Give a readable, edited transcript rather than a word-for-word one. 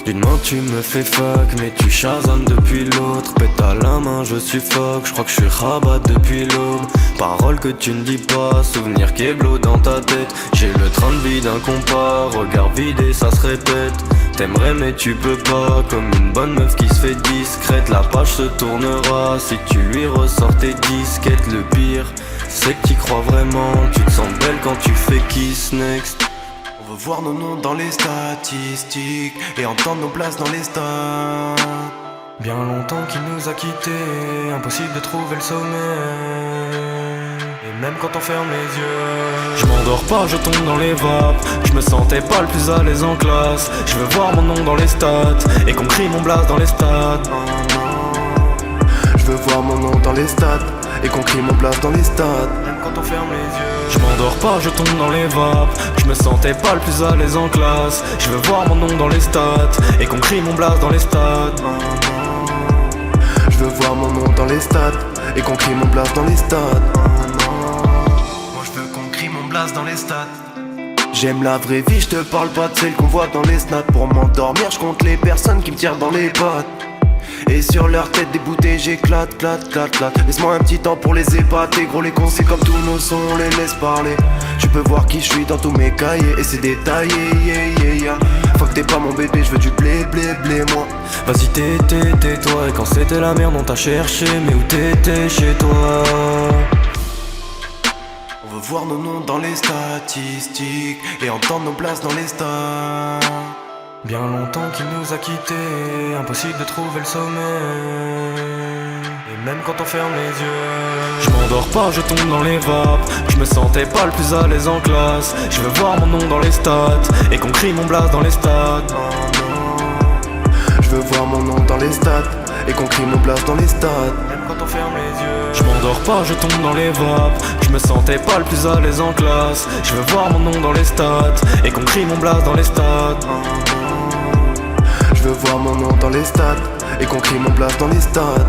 D'une main tu me fais fuck, mais tu chasonnes depuis l'autre. Pète à la main, je suffoque, je crois que je suis rabat depuis l'aube. Parole que tu ne dis pas, souvenir qui éblo dans ta tête. J'ai le train de vie d'un compas, regard vidé, ça se répète. T'aimerais mais tu peux pas, comme une bonne meuf qui se fait discrète. La page se tournera si tu lui ressors tes disquettes. Le pire, c'est que t'y crois vraiment, tu te sens belle quand tu fais kiss next. On veut voir nos noms dans les statistiques et entendre nos places dans les stats. Bien longtemps qu'il nous a quittés, impossible de trouver le sommet. Et même quand on ferme les yeux, je m'endors pas, je tombe dans les vapes. Je me sentais pas le plus à l'aise en classe. Je veux voir mon nom dans les stats et qu'on crie mon blast dans les stades. Je veux voir mon nom dans les stats et qu'on crie mon blast dans les stades. Même quand on ferme les yeux, je m'endors pas, je tombe dans les vapes. Je me sentais pas le plus à l'aise en classe. Je veux voir mon nom dans les stats et qu'on crie mon blast dans les stades. Je veux voir mon nom dans les stats et qu'on crie mon blast dans les stades. Moi je veux qu'on crie mon blast dans les stades. J'aime la vraie vie, je te parle pas de celle qu'on voit dans les snaps. Pour m'endormir, je compte les personnes qui me tirent dans les pattes. Et sur leur tête des bouteilles j'éclate, clate, clate, clate. Laisse-moi un petit temps pour les épater. Gros les cons c'est comme tous nos sons, on les laisse parler. Tu peux voir qui je suis dans tous mes cahiers et c'est détaillé, yeah, yeah, yeah. Fuck t'es pas mon bébé, je veux du blé, blé, blé moi. Vas-y tais-toi, et quand c'était la merde on t'a cherché. Mais où t'étais chez toi? On veut voir nos noms dans les statistiques et entendre nos places dans les stats. Bien longtemps qu'il nous a quittés, impossible de trouver le sommet. Et même quand on ferme les yeux, je m'endors pas, je tombe dans les vapes. Je me sentais pas le plus à l'aise en classe. Je veux voir mon nom dans les stats et qu'on crie mon blast dans les stades. Je veux voir mon nom dans les stats et qu'on crie mon blast dans les stades. Même quand on ferme les yeux, je m'endors pas, je tombe dans les vapes. Je me sentais pas le plus à l'aise en classe. Je veux voir mon nom dans les stats et qu'on crie mon blast dans les stades. Je veux voir mon nom dans les stats et qu'on crie mon blast dans les stades.